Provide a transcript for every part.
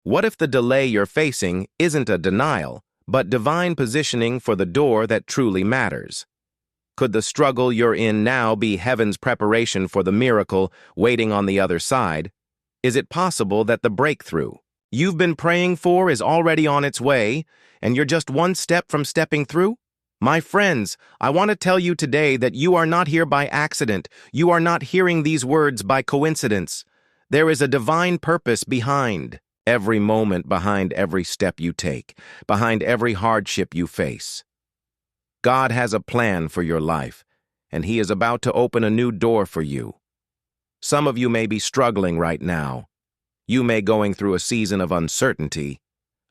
What if the delay you're facing isn't a denial, but divine positioning for the door that truly matters? Could the struggle you're in now be heaven's preparation for the miracle waiting on the other side? Is it possible that the breakthrough you've been praying for is already on its way, and you're just one step from stepping through? My friends, I want to tell you today that you are not here by accident. You are not hearing these words by coincidence. There is a divine purpose behind every moment, behind every step you take, behind every hardship you face. God has a plan for your life, and He is about to open a new door for you. Some of you may be struggling right now. You may be going through a season of uncertainty,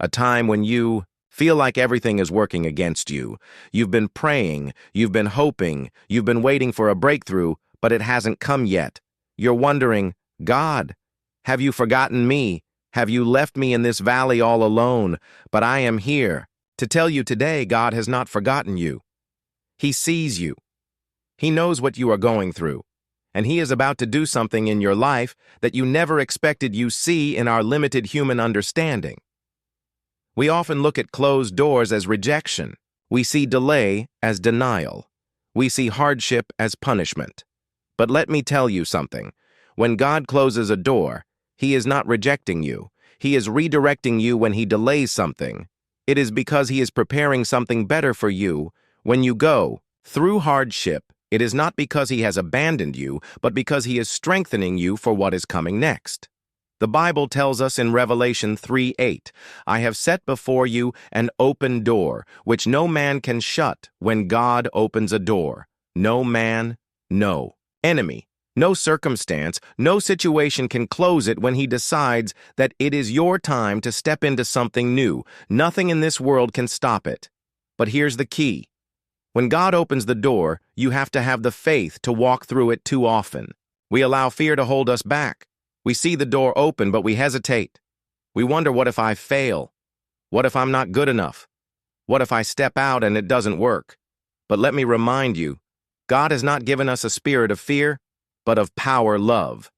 a time when you feel like everything is working against you. You've been praying, you've been hoping, you've been waiting for a breakthrough, but it hasn't come yet. You're wondering, God, have you forgotten me? Have you left me in this valley all alone? But I am here to tell you today, God has not forgotten you. He sees you. He knows what you are going through, and He is about to do something in your life that you never expected you see in our limited human understanding. We often look at closed doors as rejection. We see delay as denial. We see hardship as punishment. But let me tell you something. When God closes a door, He is not rejecting you. He is redirecting you when He delays something. It is because He is preparing something better for you. When you go through hardship, it is not because He has abandoned you, but because He is strengthening you for what is coming next. The Bible tells us in Revelation 3:8, I have set before you an open door, which no man can shut when God opens a door. No man, no enemy, no circumstance, no situation can close it when He decides that it is your time to step into something new. Nothing in this world can stop it. But here's the key. When God opens the door, you have to have the faith to walk through it. Too often, we allow fear to hold us back. We see the door open, but we hesitate. We wonder, what if I fail? What if I'm not good enough? What if I step out and it doesn't work? But let me remind you, God has not given us a spirit of fear, but of power, love,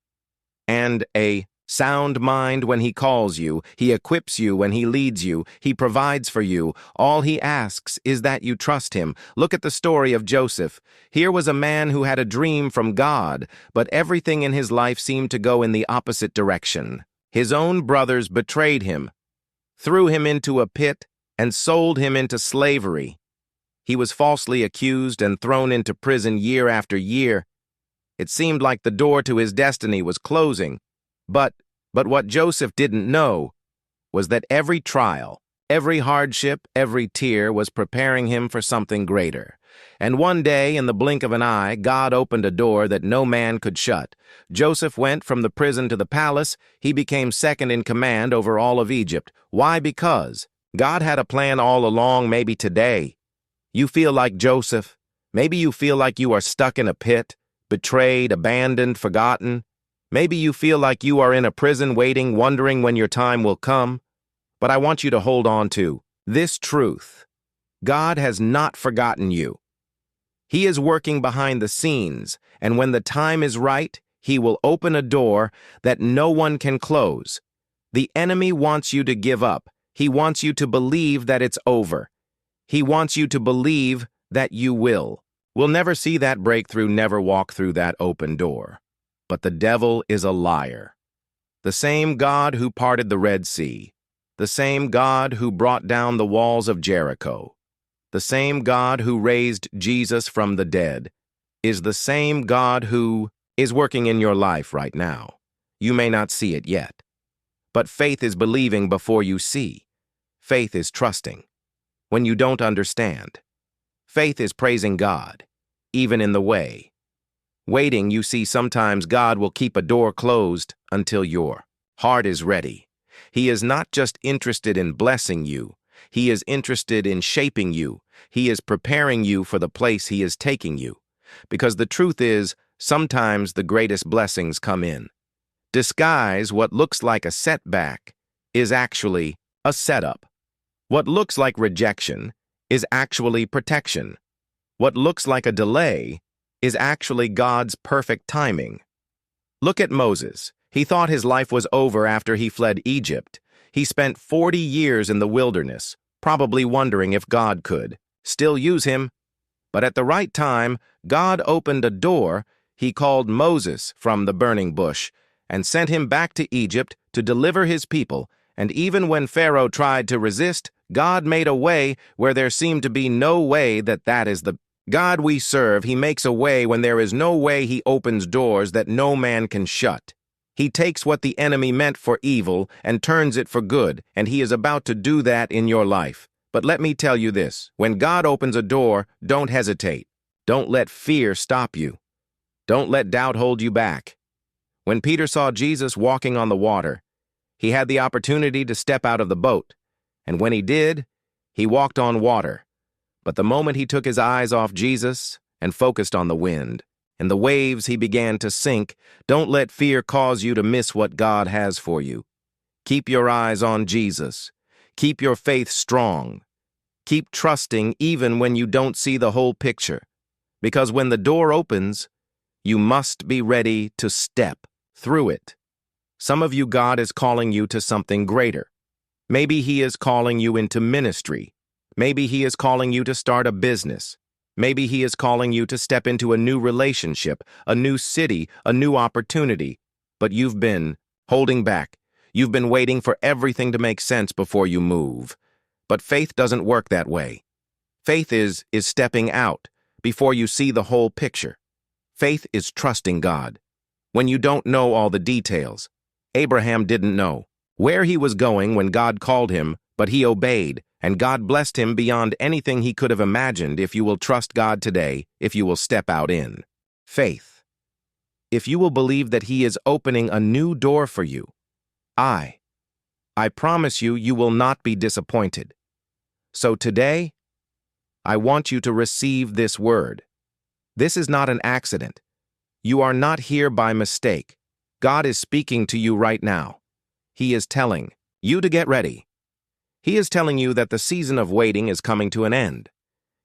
and a sound mind. When He calls you, He equips you. When He leads you, He provides for you. All He asks is that you trust Him. Look at the story of Joseph. Here was a man who had a dream from God, but everything in his life seemed to go in the opposite direction. His own brothers betrayed him, threw him into a pit, and sold him into slavery. He was falsely accused and thrown into prison year after year. It seemed like the door to his destiny was closing. But what Joseph didn't know was that every trial, every hardship, every tear was preparing him for something greater. And one day, in the blink of an eye, God opened a door that no man could shut. Joseph went from the prison to the palace. He became second in command over all of Egypt. Why? Because God had a plan all along. Maybe today you feel like Joseph. Maybe you feel like you are stuck in a pit, betrayed, abandoned, forgotten. Maybe you feel like you are in a prison waiting, wondering when your time will come. But I want you to hold on to this truth. God has not forgotten you. He is working behind the scenes, and when the time is right, He will open a door that no one can close. The enemy wants you to give up. He wants you to believe that it's over. He wants you to believe that you will. We'll never see that breakthrough, never walk through that open door. But the devil is a liar. The same God who parted the Red Sea, the same God who brought down the walls of Jericho, the same God who raised Jesus from the dead, is the same God who is working in your life right now. You may not see it yet, but faith is believing before you see. Faith is trusting when you don't understand. Faith is praising God, even in the way. Waiting, you see, sometimes God will keep a door closed until your heart is ready. He is not just interested in blessing you. He is interested in shaping you. He is preparing you for the place He is taking you. Because the truth is, sometimes the greatest blessings come in disguise. What looks like a setback is actually a setup. What looks like rejection is actually protection. What looks like a delay is actually God's perfect timing. Look at Moses. He thought his life was over after he fled Egypt. He spent 40 years in the wilderness, probably wondering if God could still use him. But at the right time, God opened a door. He called Moses from the burning bush and sent him back to Egypt to deliver his people. And even when Pharaoh tried to resist, God made a way where there seemed to be no way. That is the God we serve. He makes a way when there is no way. He opens doors that no man can shut. He takes what the enemy meant for evil and turns it for good, and he is about to do that in your life. But let me tell you this, when God opens a door, don't hesitate. Don't let fear stop you. Don't let doubt hold you back. When Peter saw Jesus walking on the water, he had the opportunity to step out of the boat, and when he did, he walked on water. But the moment he took his eyes off Jesus and focused on the wind and the waves, he began to sink. Don't let fear cause you to miss what God has for you. Keep your eyes on Jesus. Keep your faith strong. Keep trusting even when you don't see the whole picture. Because when the door opens, you must be ready to step through it. Some of you, God is calling you to something greater. Maybe He is calling you into ministry. Maybe He is calling you to start a business. Maybe He is calling you to step into a new relationship, a new city, a new opportunity. But you've been holding back. You've been waiting for everything to make sense before you move. But faith doesn't work that way. Faith is stepping out before you see the whole picture. Faith is trusting God when you don't know all the details. Abraham didn't know where he was going when God called him, but he obeyed, and God blessed him beyond anything he could have imagined. If you will trust God today, if you will step out in faith, if you will believe that He is opening a new door for you, I promise you, you will not be disappointed. So today, I want you to receive this word. This is not an accident. You are not here by mistake. God is speaking to you right now. He is telling you to get ready. He is telling you that the season of waiting is coming to an end.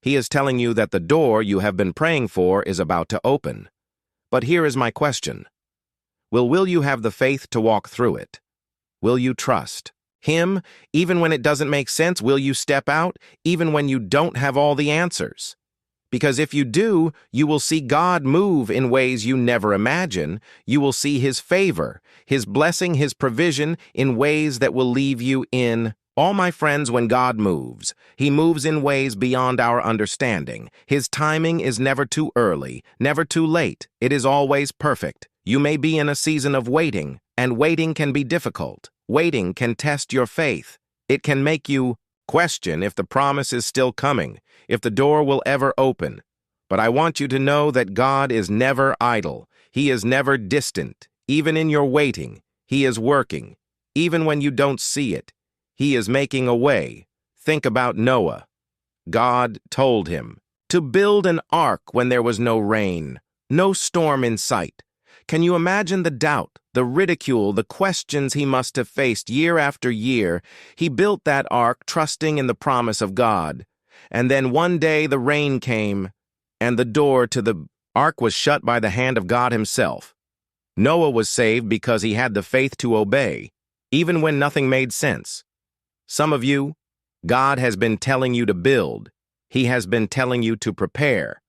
He is telling you that the door you have been praying for is about to open. But here is my question. Will you have the faith to walk through it? Will you trust Him even when it doesn't make sense? Will you step out even when you don't have all the answers? Because if you do, you will see God move in ways you never imagine. You will see His favor, His blessing, His provision in ways that will leave you in awe. My friends, when God moves, He moves in ways beyond our understanding. His timing is never too early, never too late. It is always perfect. You may be in a season of waiting, and waiting can be difficult. Waiting can test your faith. It can make you question if the promise is still coming, if the door will ever open. But I want you to know that God is never idle. He is never distant. Even in your waiting, He is working. Even when you don't see it, He is making a way. Think about Noah. God told him to build an ark when there was no rain, no storm in sight. Can you imagine the doubt, the ridicule, the questions he must have faced year after year? He built that ark trusting in the promise of God. And then one day the rain came, and the door to the ark was shut by the hand of God Himself. Noah was saved because he had the faith to obey, even when nothing made sense. Some of you, God has been telling you to build. He has been telling you to prepare.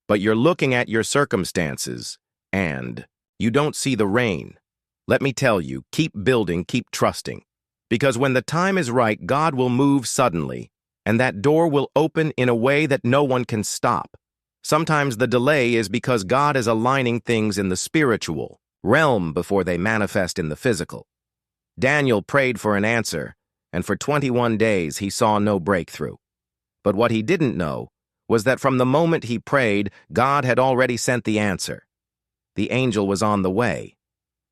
But you're looking at your circumstances, and you don't see the rain. Let me tell you, keep building, keep trusting. Because when the time is right, God will move suddenly, and that door will open in a way that no one can stop. Sometimes the delay is because God is aligning things in the spiritual realm before they manifest in the physical. Daniel prayed for an answer, and for 21 days he saw no breakthrough. But what he didn't know was that from the moment he prayed, God had already sent the answer. The angel was on the way.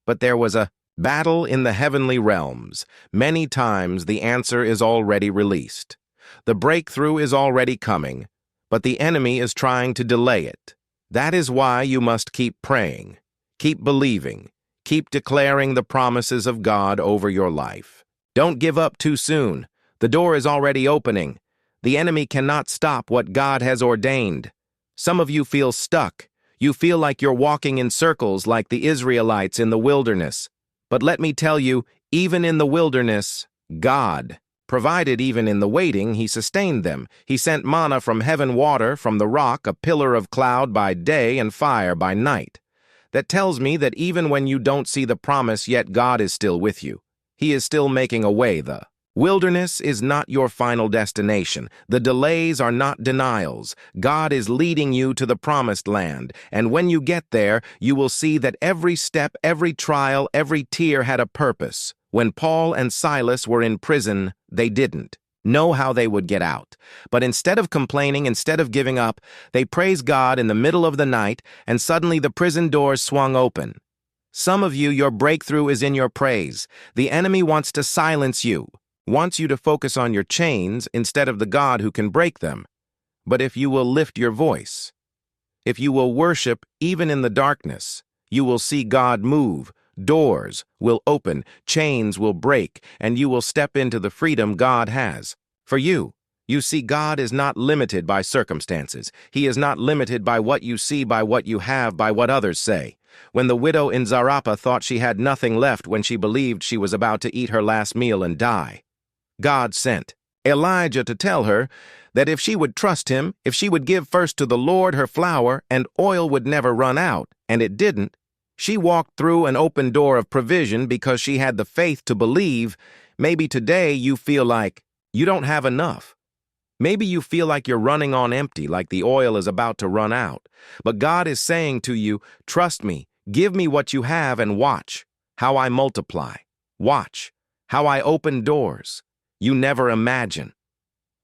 But there was a battle in the heavenly realms. Many times the answer is already released. The breakthrough is already coming, but the enemy is trying to delay it. That is why you must keep praying, keep believing, keep declaring the promises of God over your life. Don't give up too soon. The door is already opening. The enemy cannot stop what God has ordained. Some of you feel stuck. You feel like you're walking in circles like the Israelites in the wilderness. But let me tell you, even in the wilderness, God provided even in the waiting. He sustained them. He sent manna from heaven, water from the rock, a pillar of cloud by day and fire by night. That tells me that even when you don't see the promise yet, God is still with you. He is still making a way. The wilderness is not your final destination. The delays are not denials. God is leading you to the promised land, and when you get there, you will see that every step, every trial, every tear had a purpose. When Paul and Silas were in prison, they didn't know how they would get out. But instead of complaining, instead of giving up, they praised God in the middle of the night, and suddenly the prison doors swung open. Some of you, your breakthrough is in your praise. The enemy wants to silence you, wants you to focus on your chains instead of the God who can break them. But if you will lift your voice, if you will worship even in the darkness, you will see God move. Doors will open, chains will break, and you will step into the freedom God has for you. You see, God is not limited by circumstances. He is not limited by what you see, by what you have, by what others say. When the widow in Zarephath thought she had nothing left, when she believed she was about to eat her last meal and die, God sent Elijah to tell her that if she would trust him, if she would give first to the Lord her flour, and oil would never run out, and it didn't. She walked through an open door of provision because she had the faith to believe. Maybe today you feel like you don't have enough. Maybe you feel like you're running on empty, like the oil is about to run out. But God is saying to you, trust me, give me what you have and watch how I multiply. Watch how I open doors you never imagine.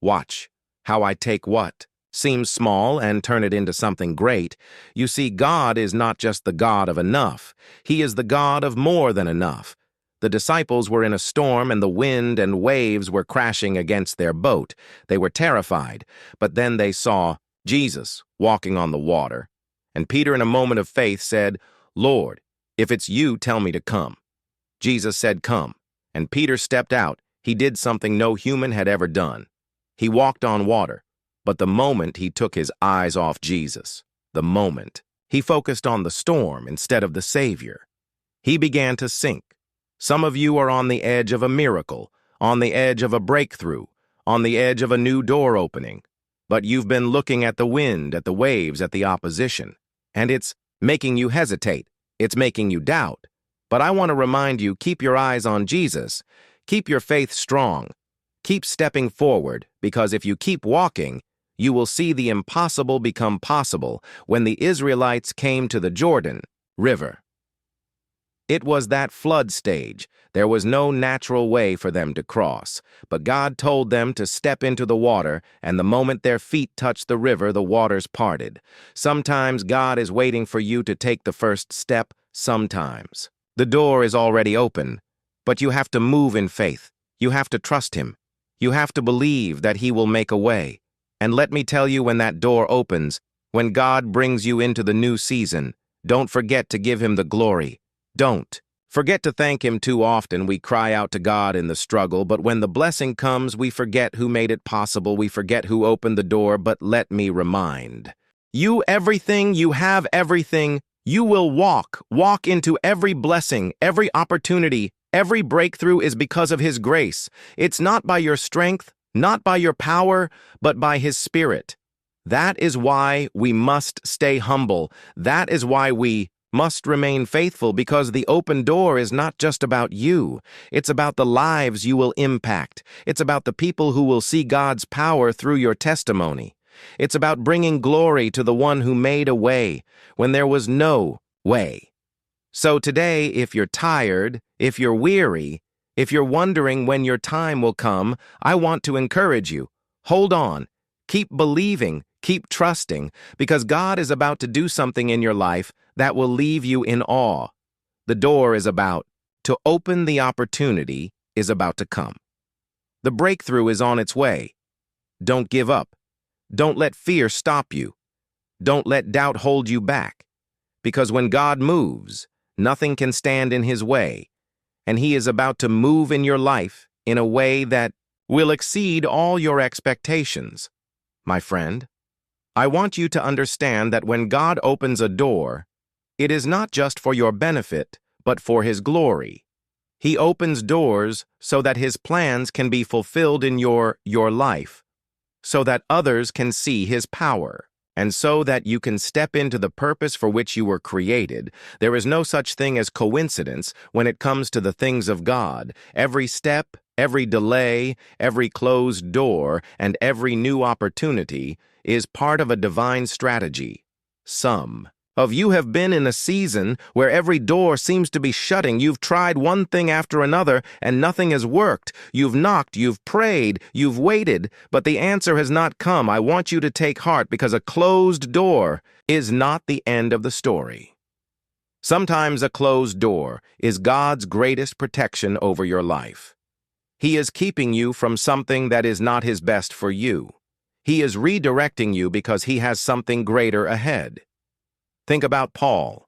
Watch how I take what seems small and turn it into something great. You see, God is not just the God of enough. He is the God of more than enough. The disciples were in a storm, and the wind and waves were crashing against their boat. They were terrified, but then they saw Jesus walking on the water. And Peter, in a moment of faith, said, "Lord, if it's you, tell me to come." Jesus said, "Come." And Peter stepped out. He did something no human had ever done. He walked on water. But the moment he took his eyes off Jesus, the moment he focused on the storm instead of the Savior, he began to sink. Some of you are on the edge of a miracle, on the edge of a breakthrough, on the edge of a new door opening. But you've been looking at the wind, at the waves, at the opposition, and it's making you hesitate. It's making you doubt. But I want to remind you, keep your eyes on Jesus. Keep your faith strong. Keep stepping forward, because if you keep walking, you will see the impossible become possible. When the Israelites came to the Jordan River, it was that flood stage. There was no natural way for them to cross, but God told them to step into the water, and the moment their feet touched the river, the waters parted. Sometimes God is waiting for you to take the first step. Sometimes the door is already open, but you have to move in faith. You have to trust Him. You have to believe that He will make a way. And let me tell you, when that door opens, when God brings you into the new season, don't forget to give Him the glory. Don't forget to thank Him. Too often we cry out to God in the struggle, but when the blessing comes, we forget who made it possible. We forget who opened the door. But let me remind you, everything, you have everything. You will walk into every blessing, every opportunity, every breakthrough is because of His grace. It's not by your strength, not by your power, but by His Spirit. That is why we must stay humble. That is why we must remain faithful, because the open door is not just about you. It's about the lives you will impact. It's about the people who will see God's power through your testimony. It's about bringing glory to the one who made a way when there was no way. So today, if you're tired, if you're weary, if you're wondering when your time will come, I want to encourage you. Hold on. Keep believing. Keep trusting, because God is about to do something in your life that will leave you in awe. The door is about to open. The opportunity is about to come. The breakthrough is on its way. Don't give up. Don't let fear stop you. Don't let doubt hold you back. Because when God moves, nothing can stand in His way. And He is about to move in your life in a way that will exceed all your expectations. My friend, I want you to understand that when God opens a door, it is not just for your benefit, but for His glory. He opens doors so that his plans can be fulfilled in your life, so that others can see his power, and so that you can step into the purpose for which you were created. There is no such thing as coincidence when it comes to the things of God. Every step, every delay, every closed door, and every new opportunity is part of a divine strategy. Some of you have been in a season where every door seems to be shutting. You've tried one thing after another and nothing has worked. You've knocked, you've prayed, you've waited, but the answer has not come. I want you to take heart, because a closed door is not the end of the story. Sometimes a closed door is God's greatest protection over your life. He is keeping you from something that is not his best for you. He is redirecting you because he has something greater ahead. Think about Paul.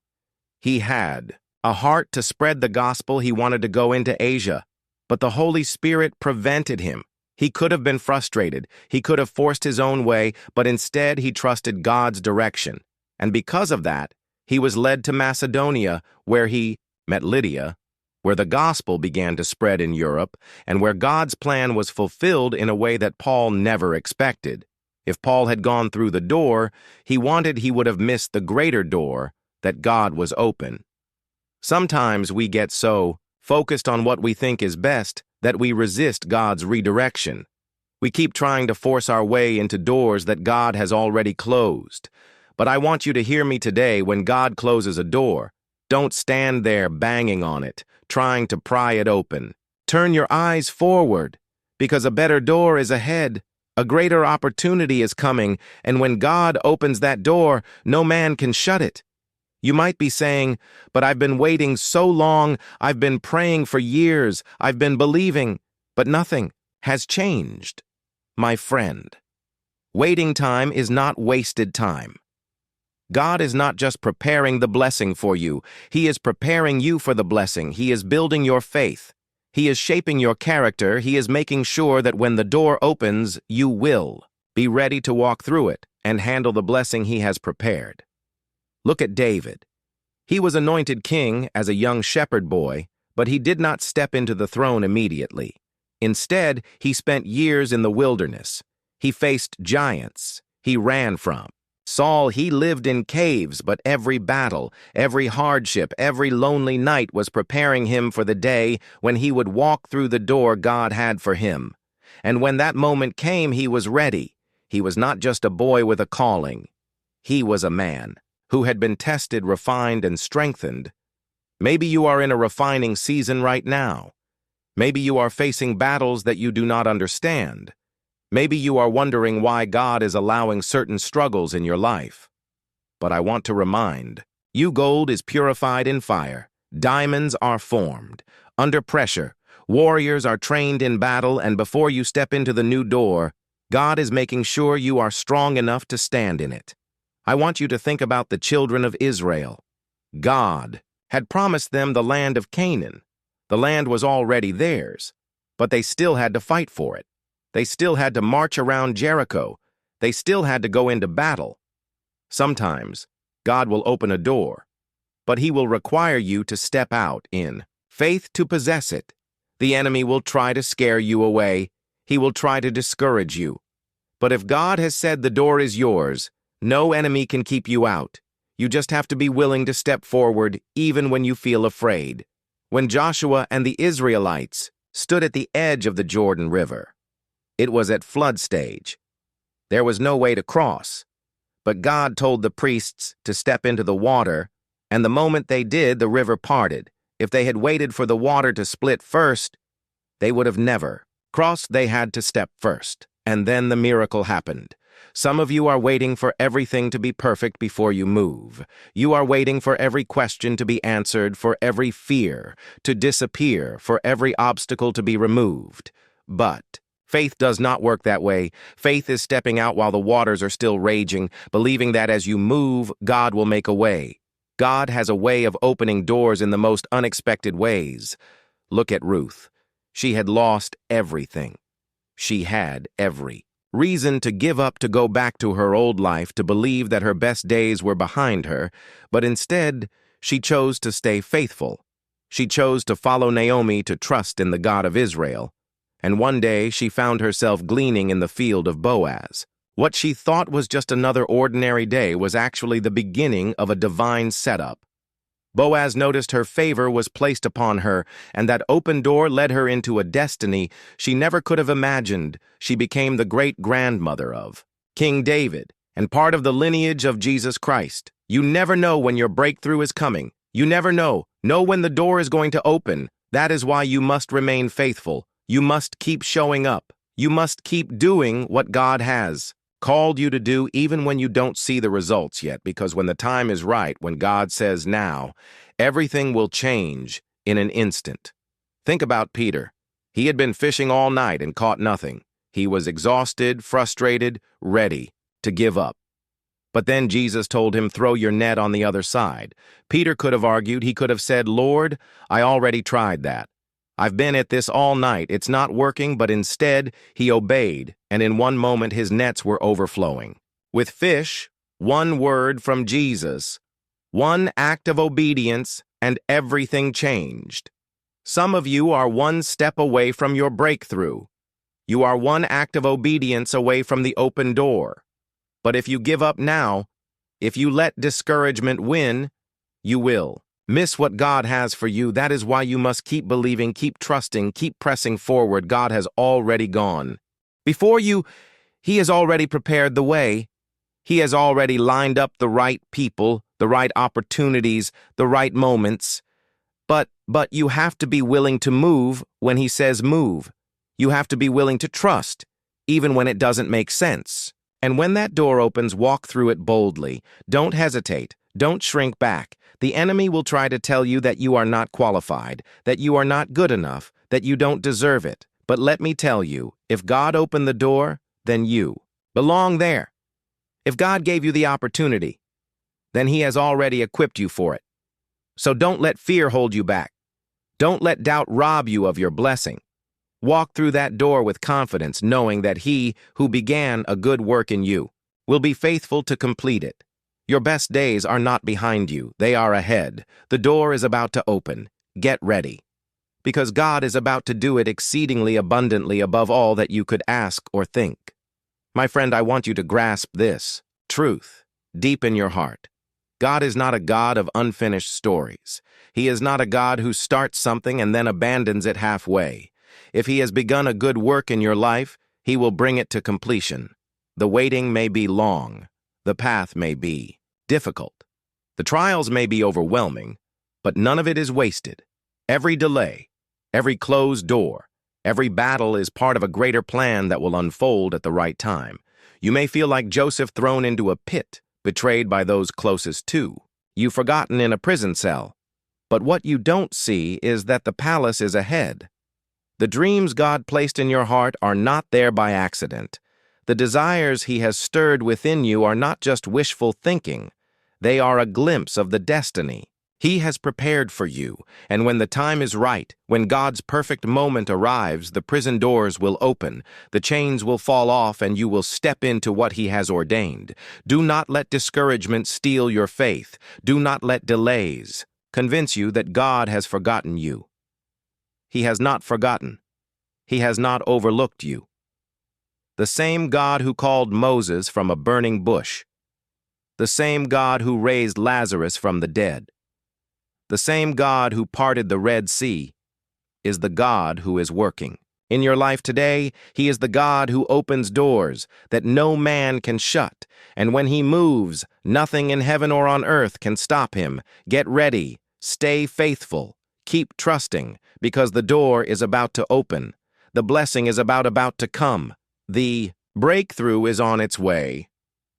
He had a heart to spread the gospel. He wanted to go into Asia, but the Holy Spirit prevented him. He could have been frustrated. He could have forced his own way, but instead he trusted God's direction. And because of that, he was led to Macedonia, where he met Lydia, where the gospel began to spread in Europe, and where God's plan was fulfilled in a way that Paul never expected. If Paul had gone through the door he would have missed the greater door that God was open. Sometimes we get so focused on what we think is best that we resist God's redirection. We keep trying to force our way into doors that God has already closed. But I want you to hear me today. When God closes a door, don't stand there banging on it, trying to pry it open. Turn your eyes forward, because a better door is ahead. A greater opportunity is coming, and when God opens that door, no man can shut it. You might be saying, but I've been waiting so long, I've been praying for years, I've been believing, but nothing has changed. My friend, waiting time is not wasted time. God is not just preparing the blessing for you, he is preparing you for the blessing. He is building your faith. He is shaping your character. He is making sure that when the door opens, you will be ready to walk through it and handle the blessing he has prepared. Look at David. He was anointed king as a young shepherd boy, but he did not step into the throne immediately. Instead, he spent years in the wilderness. He faced giants he ran from. Saul, he lived in caves, but every battle, every hardship, every lonely night was preparing him for the day when he would walk through the door God had for him. And when that moment came, he was ready. He was not just a boy with a calling. He was a man who had been tested, refined, and strengthened. Maybe you are in a refining season right now. Maybe you are facing battles that you do not understand. Maybe you are wondering why God is allowing certain struggles in your life. But I want to remind you, gold is purified in fire. Diamonds are formed under pressure. Warriors are trained in battle, and before you step into the new door, God is making sure you are strong enough to stand in it. I want you to think about the children of Israel. God had promised them the land of Canaan. The land was already theirs, but they still had to fight for it. They still had to march around Jericho. They still had to go into battle. Sometimes, God will open a door, but he will require you to step out in faith to possess it. The enemy will try to scare you away. He will try to discourage you. But if God has said the door is yours, no enemy can keep you out. You just have to be willing to step forward even when you feel afraid. When Joshua and the Israelites stood at the edge of the Jordan River, it was at flood stage. There was no way to cross, but God told the priests to step into the water, and the moment they did, the river parted. If they had waited for the water to split first, they would have never crossed. They had to step first, and then the miracle happened. Some of you are waiting for everything to be perfect before you move. You are waiting for every question to be answered, for every fear to disappear, for every obstacle to be removed. But faith does not work that way. Faith is stepping out while the waters are still raging, believing that as you move, God will make a way. God has a way of opening doors in the most unexpected ways. Look at Ruth. She had lost everything. She had every reason to give up, to go back to her old life, to believe that her best days were behind her, but instead, she chose to stay faithful. She chose to follow Naomi to trust in the God of Israel. And one day she found herself gleaning in the field of Boaz. What she thought was just another ordinary day was actually the beginning of a divine setup. Boaz noticed her favor was placed upon her, and that open door led her into a destiny she never could have imagined. She became the great-grandmother of King David, and part of the lineage of Jesus Christ. You never know when your breakthrough is coming. You never know when the door is going to open. That is why you must remain faithful. You must keep showing up. You must keep doing what God has called you to do even when you don't see the results yet, because when the time is right, when God says now, everything will change in an instant. Think about Peter. He had been fishing all night and caught nothing. He was exhausted, frustrated, ready to give up. But then Jesus told him, "Throw your net on the other side." Peter could have argued. He could have said, "Lord, I already tried that. I've been at this all night. It's not working," but instead he obeyed, and in one moment his nets were overflowing. With fish, one word from Jesus, one act of obedience, and everything changed. Some of you are one step away from your breakthrough. You are one act of obedience away from the open door. But if you give up now, if you let discouragement win, you will miss what God has for you. That is why you must keep believing, keep trusting, keep pressing forward. God has already gone before you. He has already prepared the way. He has already lined up the right people, the right opportunities, the right moments. But you have to be willing to move when He says move. You have to be willing to trust, even when it doesn't make sense. And when that door opens, walk through it boldly. Don't hesitate. Don't shrink back. The enemy will try to tell you that you are not qualified, that you are not good enough, that you don't deserve it. But let me tell you, if God opened the door, then you belong there. If God gave you the opportunity, then He has already equipped you for it. So don't let fear hold you back. Don't let doubt rob you of your blessing. Walk through that door with confidence, knowing that He who began a good work in you will be faithful to complete it. Your best days are not behind you. They are ahead. The door is about to open. Get ready, because God is about to do it exceedingly abundantly above all that you could ask or think. My friend, I want you to grasp this truth deep in your heart. God is not a God of unfinished stories. He is not a God who starts something and then abandons it halfway. If He has begun a good work in your life, He will bring it to completion. The waiting may be long. The path may be difficult. The trials may be overwhelming, but none of it is wasted. Every delay, every closed door, every battle is part of a greater plan that will unfold at the right time. You may feel like Joseph thrown into a pit, betrayed by those closest to you, forgotten in a prison cell. But what you don't see is that the palace is ahead. The dreams God placed in your heart are not there by accident. The desires He has stirred within you are not just wishful thinking. They are a glimpse of the destiny He has prepared for you. And when the time is right, when God's perfect moment arrives, the prison doors will open, the chains will fall off, and you will step into what He has ordained. Do not let discouragement steal your faith. Do not let delays convince you that God has forgotten you. He has not forgotten. He has not overlooked you. The same God who called Moses from a burning bush, the same God who raised Lazarus from the dead, the same God who parted the Red Sea, is the God who is working in your life today. He is the God who opens doors that no man can shut, and when He moves, nothing in heaven or on earth can stop Him. Get ready. Stay faithful. Keep trusting, because the door is about to open. The blessing is about to come. The breakthrough is on its way.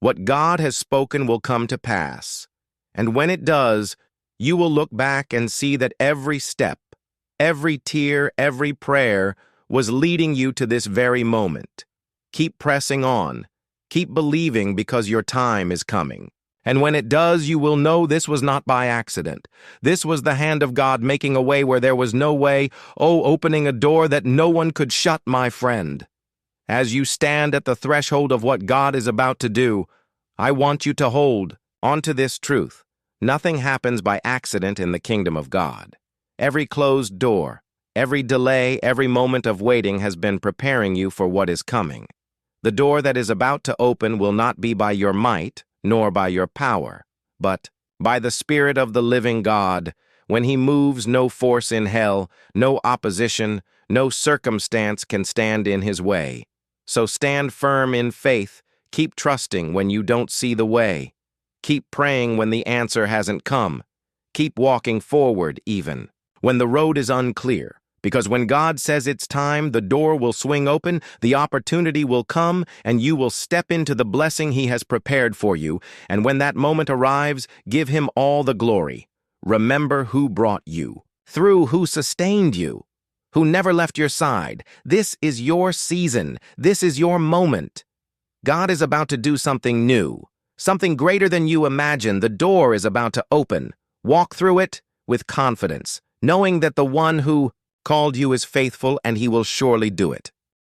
What God has spoken will come to pass. And when it does, you will look back and see that every step, every tear, every prayer was leading you to this very moment. Keep pressing on. Keep believing, because your time is coming. And when it does, you will know this was not by accident. This was the hand of God making a way where there was no way, opening a door that no one could shut, my friend. As you stand at the threshold of what God is about to do, I want you to hold onto this truth. Nothing happens by accident in the kingdom of God. Every closed door, every delay, every moment of waiting has been preparing you for what is coming. The door that is about to open will not be by your might, nor by your power, but by the Spirit of the living God. When He moves, no force in hell, no opposition, no circumstance can stand in His way. So stand firm in faith, keep trusting when you don't see the way. Keep praying when the answer hasn't come. Keep walking forward even when the road is unclear. Because when God says it's time, the door will swing open, the opportunity will come, and you will step into the blessing He has prepared for you. And when that moment arrives, give Him all the glory. Remember who brought you through, who sustained you, who never left your side. This is your season. This is your moment. God is about to do something new, something greater than you imagine. The door is about to open. Walk through it with confidence, knowing that the one who called you is faithful and He will surely do it.